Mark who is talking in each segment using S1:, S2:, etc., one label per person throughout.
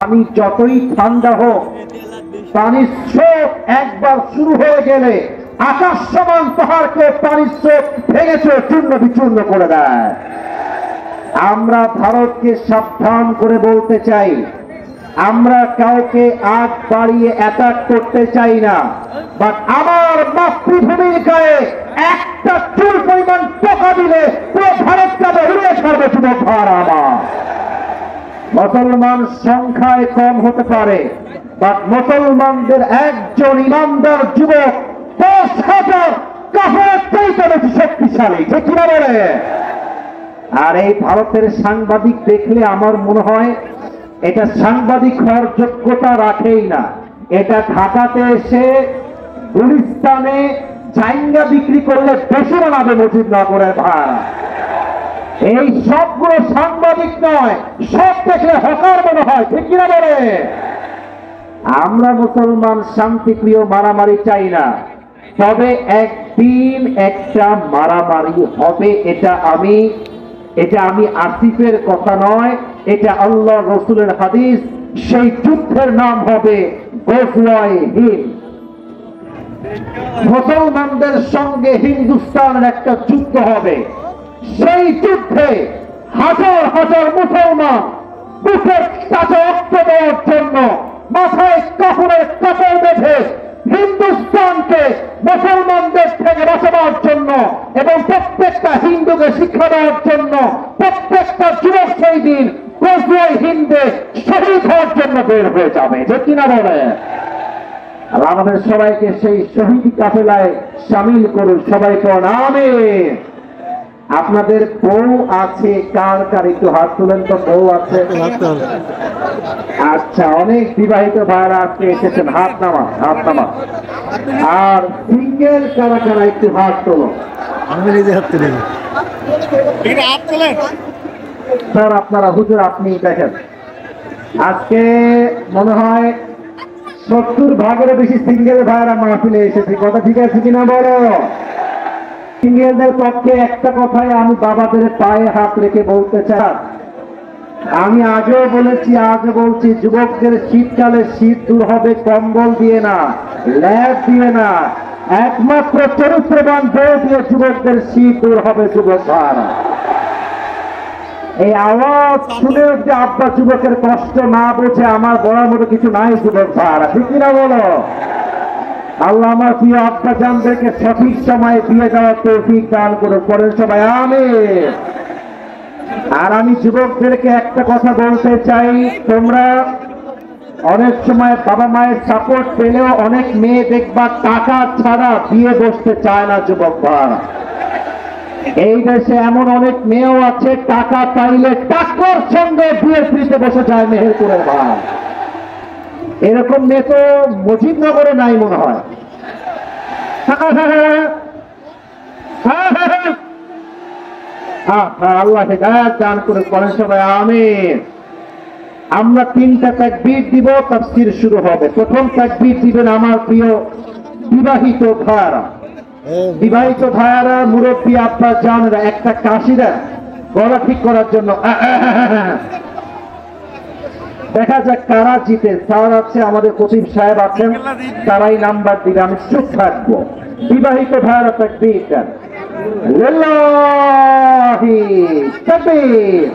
S1: পানি যতই ঠান্ডা হোক, পানির স্রোত একবার শুরু হয়ে গেলে আকাশ সমান পাহাড়কে পানির স্রোত ভেঙেছে চূর্ণ বিচূর্ণ করে দেয়। আমরা ভারতকে সাবধান করে বলতে চাই, আমরা কাউকে আগ বাড়িয়ে অ্যাটাক করতে চাই না, বাট আমার মাতৃভূমির গায়ে একটা চুল পরিমাণ পোকা দিলে পুরো ভারতকে উড়িয়ে ছাড়বে যুবক ভাড়া। আমার মুসলমান সংখ্যায় কম হতে পারে, বাট মুসলমানদের একজন ইমানদার যুবক 10,000 কাফেরের চাইতে বেশি শক্তিশালী, ঠিক কিনা বলে? আর এই ভারতের সাংবাদিক দেখলে আমার মনে হয় এটা সাংবাদিক হওয়ার যোগ্যতা রাখেই না। এটা ঢাকাতে এসে গুলিস্তানে জাইঙ্গা বিক্রি করলে বেশি বানাবে মুজিবনগরের ভাড়া। এই সবগুলো সাংবাদিক নয়, সব দেখলে হকার মনে হয়, ঠিক কিনা বলে? আমরা মুসলমান শান্তিপ্রিয়, মারামারি চাই না, তবে একদিন একটা মারামারি হবে। এটা আমি আসিফের কথা নয়, এটা আল্লাহ রসুলের হাদিস। সেই যুদ্ধের নাম হবে গজওয়ায়ে হিন্দ। মুসলমানদের সঙ্গে হিন্দুস্তানের একটা যুদ্ধ হবে। সেই যুদ্ধে হাজার হাজার মুসলমান বুকের কাছে রক্ত দেওয়ার জন্য, মাথায় কাপড়ের কাপড় বেঁধে হিন্দুস্তানকে মুসলমানদের থেকে বাঁচাবার জন্য এবং প্রত্যেকটা হিন্দুকে শিক্ষা দেওয়ার জন্য প্রত্যেকটা যুবক সেই দিন গজওয়ায়ে হিন্দে শহীদ হওয়ার জন্য বের হয়ে যাবে, যে কিনা বলে? আর আমাদের সবাইকে সেই শহীদ কাফেলায় সামিল করুন। সবাই পড়ুন আমিন। আপনাদের বউ আছে কার কার? একটু হাত তুলেন তো। বউ আছে? আচ্ছা, অনেক বিবাহিত ভাইরা আজকে এসেছেন, হাত নামা, হাত নামা। আর সিঙ্গেল কারা কারা একটু হাত তোলো। স্যার আপনারা, হুজুর আপনি দেখেন, আজকে মনে হয় 70 ভাগের বেশি সিঙ্গেল ভাইরা মাহফিলে এসেছে। কথা ঠিক আছে কিনা বলো? সিঙ্গেলদের পক্ষে একটা কথাই আমি বাবাদের পায়ে হাত রেখে বলতে চাই, আমি আগেও বলেছি, আজও বলছি, যুবকদের শীতকালে শীত দূর হবে কম্বল দিয়ে না, ল্যাব দিয়ে না, একমাত্র চরিত্রবান বউ দিয়ে যুবকদের শীত দূর হবে। যুবক ভাড়া, এই আওয়াজ শুনে যে আব্বা যুবকের কষ্ট না বোঝে, আমার বলার মতো কিছু নাই। যুবক ভাড়া, ঠিক কিনা বলো? আল্লাহ আমার প্রিয় আব্বা জানদেরকে সঠিক সময়ে দিয়ে যাওয়ার তৌফিক দান করে করেন সবাই আমিন। আর আমি যুবকদেরকে একটা কথা বলতে চাই, তোমরা অনেক সময় বাবা মায়ের সাপোর্ট পেলেও অনেক মেয়ে দেখবা টাকা ছাড়া বিয়ে বসতে চায় না। যুবক ভাড়া, এই দেশে এমন অনেক মেয়েও আছে টাকা পাইলে টাকার সঙ্গে বিয়ের পিড়িতে বসে যায় মেহেরপুরের ভাড়া। এরকম মেয়ে তো মুজিবনগরে নাই মনে হয়। আল্লাহ হেদায়েত দান করে বলেন সবাই আমিন। আমরা 3টা তাকবীর দিব, তাফসীর শুরু হবে। প্রথম তাকবীর দিবেন আমার প্রিয় বিবাহিত ভাইয়ারা। বিবাহিত ভাইয়ারা, মুরব্বী আব্বা জানেরা, একটা কাশি দেন গলা ঠিক করার জন্য। দেখা যাক কারা জিতে। স্যার আছে, আমাদের কচিব সাহেব আছেন, তারাই নাম্বার দিবে, আমি চুপ থাকবো। বিবাহিত ভাইয়ারা তাকবীর দেন। লিল্লাহি তাকবীর।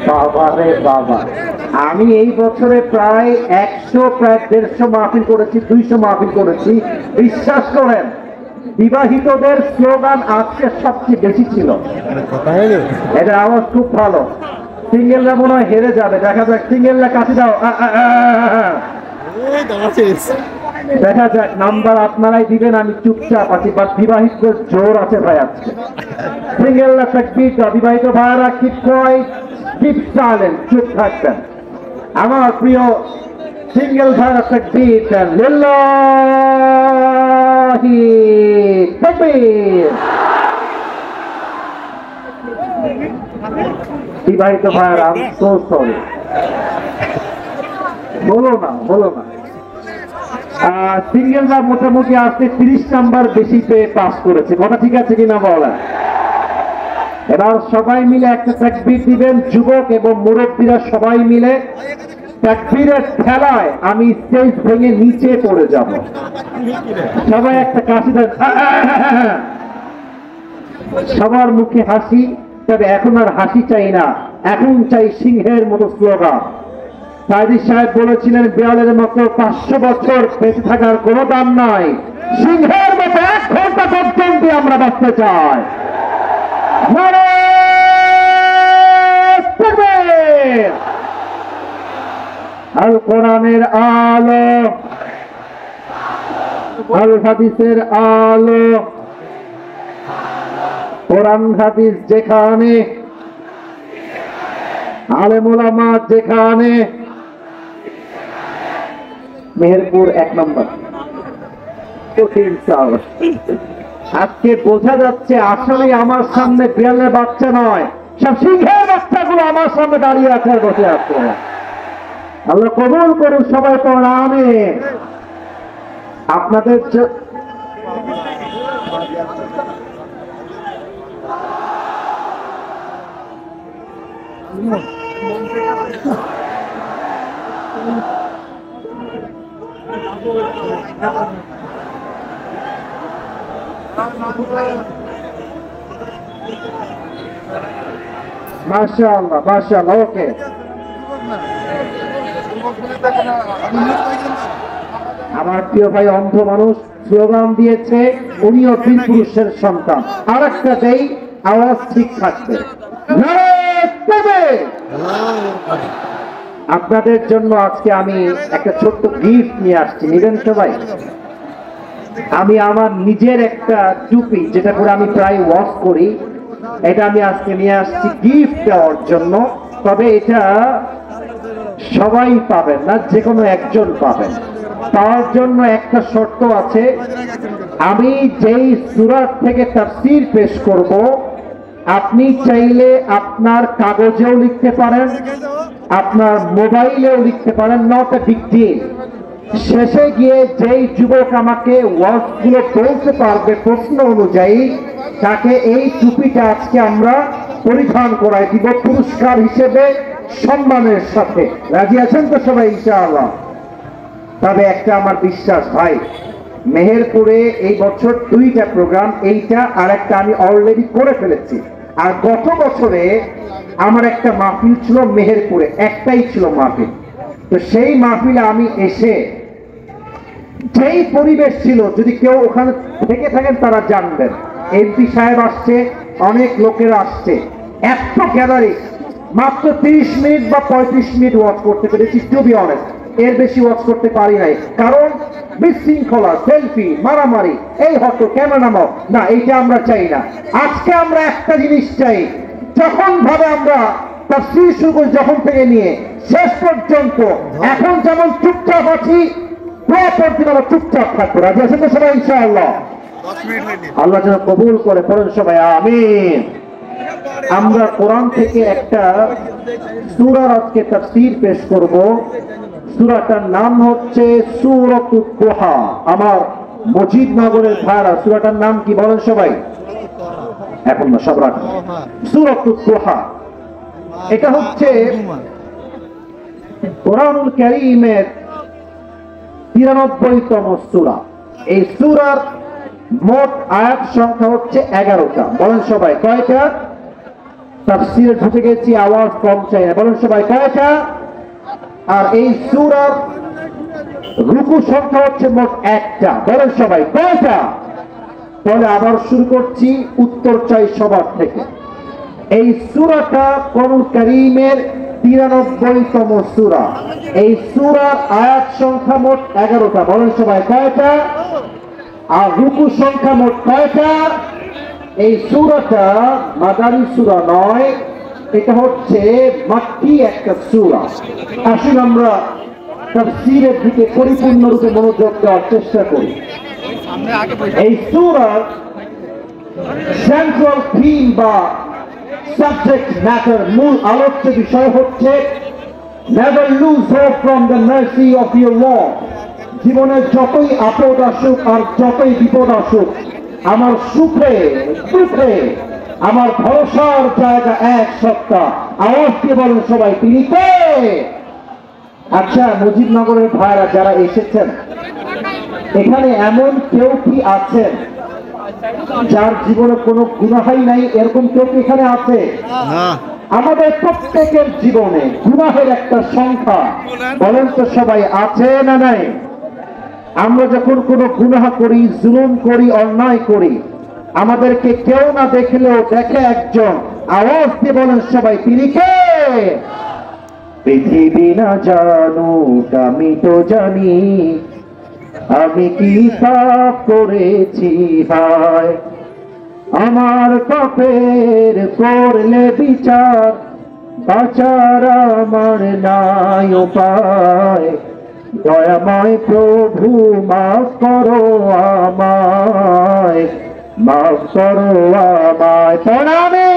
S1: বাবা রে বাবা, আমি এই বছরে প্রায় 100-150 মাহফিল করেছি, 200 মাহফিল করেছি। বিশ্বাস করেন, বিবাহিতদের স্লোগান আজকে সবচেয়ে বেশি ছিল। এদের আওয়াজ খুব ভালো। সিঙ্গেলরা মনে হয় হেরে যাবে। দেখা যাক, সিঙ্গেলরা কাছে দাও। দেখা যাক, নাম্বার আপনারাই দিবেন, আমি চুপচাপ আছি। বাট বিবাহিতদের জোর আছে ভাই আজকে। সিঙ্গেলরা তাকবীর দাও। বিবাহিত ভাইয়ারা কিপ কোয়াইট, কিপ সাইলেন্ট, চুপ থাকবেন। আমার প্রিয় সিঙ্গেল ভাইয়ারা তাকবীর দেন। লিল্লাহি তাকবীর। বিবাহিত ভাইয়ারা, আই এম সো সরি। বলো না, বলো না। সিঙ্গেলরা মোটামুটি আসতে 30 নাম্বার বেশি পেয়ে পাস করেছে। কথা ঠিক আছে কিনা বলা? এবার সবাই মিলে একটা তাকবীর দিবেন, যুবক এবং মুরব্বীরা সবাই মিলে। তাকবীরের ঠেলায় আমি স্টেজ ভেঙে নিচে পড়ে যাব। সবাই একটা কাশি দেন। সবার মুখে হাসি, তবে এখন আর হাসি চাই না, এখন চাই সিংহের মতো স্লোগান। সাইদি সাহেব বলেছিলেন বিড়ালের মতো 500 বছর বেঁচে থাকার কোনো দাম নাই, সিংহের মতো 1 ঘন্টা পর্যন্ত আমরা বাঁচতে চাই। আল কোরআনের আলো, আল হাদিসের আলো, কোরআন হাদিস যেখানে, আলেম ওলামা যেখানে। মেহেরপুর 1 নম্বর। আজকে বোঝা যাচ্ছে আসলে আমার সামনে বিড়ালের বাচ্চা নয়, সব সিংহের বাচ্চাগুলো আমার সামনে দাঁড়িয়ে আছে আর বসে আছে। আল্লাহ কবুল করুন, সবাই পড়ুন আমিন। আপনাদের মাশাআল্লাহ মাশাআল্লাহ, ওকে। আমার প্রিয় ভাই অন্ধ মানুষ স্লোগান দিয়েছে, উনিও 3 পুরুষের সন্তান। আর একটা দেই, আওয়াজ ঠিক থাকবে। আপনাদের জন্য আজকে আমি একটা ছোট্ট গিফট নিয়ে আসছি, নেবেন সবাই? আমি আমার নিজের একটা টুপি, যেটা করে আমি প্রায় ওয়াশ করি, এটা আমি আজকে নিয়ে আসছি গিফট দেওয়ার জন্য। তবে এটা সবাই পাবেন না, যে কোনো একজন পাবেন। তার জন্য একটা শর্ত আছে, আমি যেই সূরা থেকে তাফসীর পেশ করব, আপনি চাইলে আপনার কাগজেও লিখতে পারেন, আপনার মোবাইলেও লিখতে পারেন, নট এ বিগ ডিল। শেষে গিয়ে যেই যুবক আমাকে ওয়ার্ডগুলো বলতে পারবে প্রশ্ন অনুযায়ী, তাকে এই টুপিটা আজকে আমরা পরিধান করাই দিব পুরস্কার হিসেবে, সম্মানের সাথে। রাজি আছেন তো সবাই ইনশাআল্লাহ? তবে একটা আমার বিশ্বাস ভাই, মেহেরপুরে এই বছর 2টা প্রোগ্রাম, এইটা আর একটা আমি অলরেডি করে ফেলেছি। আর গত বছরে আমার একটা মাহফিল ছিল মেহেরপুরে, একটাই ছিল মাহফিল। তো সেই মাহফিলে আমি এসে যেই পরিবেশ ছিল, যদি কেউ ওখানে থেকে থাকেন তারা জানবেন, এমপি সাহেব আসছে, অনেক লোকেরা আসছে, এত গ্যাদারিং, মাত্র 30 মিনিট বা 35 মিনিট ওয়াচ করতে পেরেছি, টু বি অনেস্ট। এর বেশি ওয়াচ করতে পারি নাই, কারণ বিশৃঙ্খলা, সেলফি, মারামারি, এই হতো ক্যামেরা নামাও না, এইটা আমরা চাই না। আজকে আমরা একটা জিনিস চাই, যখন ভাবে আমরা তাফসীর শুরু করি, যখন থেকে নিয়ে শেষ পর্যন্ত, এখন যেমন চুপচাপ আছি, পরদিন আমরা চুপচাপ থাকবো। রাজি আছেন তো সবাই ইনশাআল্লাহ? আল্লাহ যেন কবুল করে, পড়েন সবাই আমিন। আমরা কোরআন থেকে একটা সূরার আজকে তাফসীর পেশ করব। সূরাটার নাম হচ্ছে সূরাতুদ দুহা। আমার মুজিবনগরের ভাইরা, সূরাটার নাম কি বলেন সবাই? এখন না, সব রাখেন। সূরাতুদ দুহা, এটা হচ্ছে কোরআনুল কারীমের 93তম সূরা। এই সূরার মোট আয়াত সংখ্যা হচ্ছে 11টা। বলেন সবাই কয়টা? তাফসীরে ঢুকে গেছি, আওয়াজ কম চাই না। বলেন সবাই কয়টা? আর এই সূরার রুকু সংখ্যা হচ্ছে মোট 1টা। বলেন সবাই কয়টা? তাহলে আবার শুরু করছি, উত্তর চাই সবার থেকে। এই সূরাটা কোরআনুল কারীমের 93তম সূরা। এই সূরার আয়াত সংখ্যা মোট 11টা। বলেন সবাই কয়টা? আর রুকু সংখ্যা মোট কয়টা? এই সূরাটা মাদানী সূরা নয়, এটা হচ্ছে মাক্কি একটা সূরা। আসুন আমরা তাফসীরের দিকে পরিপূর্ণরূপে মনোযোগ দেওয়ার চেষ্টা করি। এই সূরার সেন্ট্রাল থিম বা সাবজেক্ট ম্যাটার, মূল আলোচ্য বিষয় হচ্ছে never lose hope from the mercy of your lord. জীবনের যতই আপদ আসুক আর যতই বিপদ আসুক, আমার সুখে দুঃখে আমার ভরসার জায়গা এক সত্তা। আওয়াজ দিয়ে বলেন সবাই, তিনি কে? আচ্ছা, মুজিবনগরের ভাইরা যারা এসেছেন, এখানে এমন কেউ কি আছেন যার জীবনে কোনো গুনাহই নাই? এরকম কেউ কি এখানে আছে? আমাদের প্রত্যেকের জীবনে গুনাহের একটা সংখ্যা, বলেন তো সবাই, আছে না নাই? আমরা যখন কোনো গুনাহ করি, জুলুম করি, অন্যায় করি, আমাদেরকে কেউ না দেখলেও দেখে একজন। আওয়াজ দিয়ে বলেন সবাই, তিনি কে? পৃথিবী না জানুক আমি তো জানি, আমি কি পাপ করেছি হায়। আমার পাপের করলে বিচার, বাঁচার আমার নাই উপায়। দয়াময় প্রভু মাফ করো আমায়, মাফ করো আমায়। প্রণামে।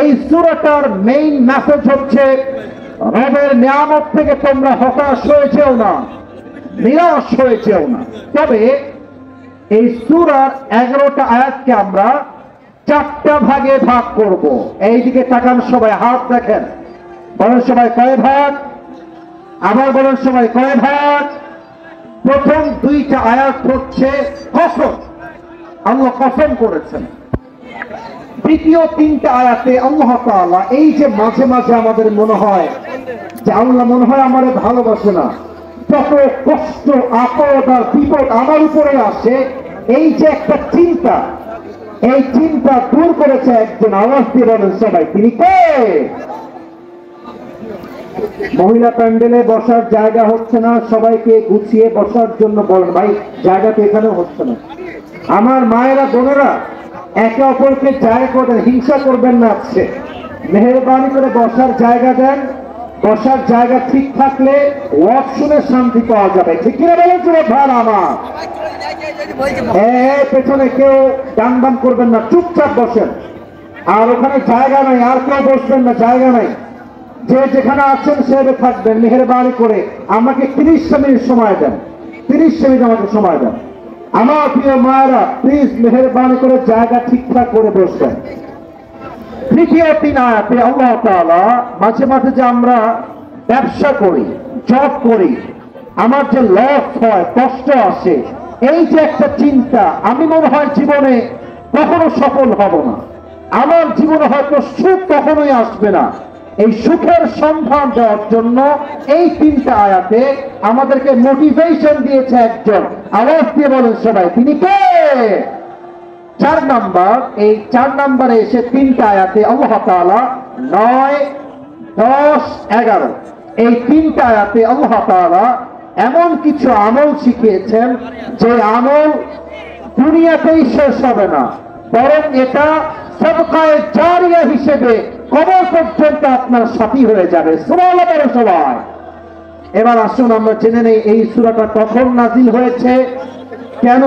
S1: এই সূরাটার মেইন মেসেজ হচ্ছে, রবের নিয়ামত থেকে তোমরা হতাশ হয়েছেও না, নিরাশ হয়েছেও না। তবে এই সূরার 11টা আয়াতকে আমরা 4টা ভাগে ভাগ করব। এইদিকে তাকান সবাই, হাত দেখেন, বলেন সবাই কয় ভাগ? আবার বলেন সবাই কয় ভাগ? প্রথম 2টা আয়াত হচ্ছে কসম, আল্লাহ কসম করেছেন। দ্বিতীয় 3টা আয়াতে আল্লাহ তাআলা, এই যে মাঝে মাঝে আমাদের মনে হয় যে আল্লাহ মনে হয় আমারে ভালোবাসে না, যত কষ্ট আপদ আর বিপদ আমার উপরে আসে, এই যে একটা চিন্তা, এই চিন্তা দূর করেছে একজন। আওয়াজ দিয়ে বলেন সবাই, তিনি কে? মহিলা প্যান্ডেলে বসার জায়গা হচ্ছে না, সবাইকে গুছিয়ে বসার জন্য বলেন। ভাই, জায়গা তো এখানে হচ্ছে না। আমার মায়েরা, বোনেরা, একে অপরকে জায়গা করে দেন, হিংসা করবেন না। আছে মেহেরবানি করে বসার জায়গা দেন। বসার জায়গা ঠিক থাকলে ওয়াজ শুনে শান্তি পাওয়া যাবে। ঠিক কিনা বলেন ভাই আমার? পেছনে কেউ ডান বাম করবেন না, চুপচাপ বসেন। আর ওখানে জায়গা নাই, আর কেউ বসবেন না, জায়গা নাই। যে যেখানে আছেন সেভাবে থাকবেন। মেহেরবানি করে আমাকে 30 মিনিট সময় দেন, 30 মিনিট আমাকে সময় দেন। আমার প্রিয় মায়েরা, প্লিজ মেহেরবানি করে জায়গা ঠিকঠাক করে বসবেন। তৃতীয় 3 আয়াতে আল্লাহ তাআলা, মাঝে মাঝে যে আমরা ব্যবসা করি, জব করি, আমার যে লস হয়, কষ্ট আসে, এই যে একটা চিন্তা, আমি মনে হয় জীবনে কখনো সফল হব না, আমার জীবনে হয়তো সুখ কখনোই আসবে না। এই সুখের সন্ধান দেওয়ার জন্য এই 3টা আয়াতে আমাদেরকে মোটিভেশন দিয়েছে একজন। আওয়াজ দিয়ে বলেন সবাই, তিনি কে? 4 নাম্বার। এই 4 নাম্বারে এসে 3টা আয়াতে আল্লাহ তাআলা 9, 10, 11 এই 3টা আয়াতে আল্লাহ তাআলা এমন কিছু আমল শিখিয়েছেন যে আমল দুনিয়াতেই শেষ হবে না, বরং এটা সদকায়ে জারিয়া হিসেবে কবর পর্যন্ত আপনার সাথী হয়ে যাবে। সুবহানাল্লাহ সবাই। এবার আসুন আমরা জেনে নেই এই সূরাটা কখন নাজিল হয়েছে, কেন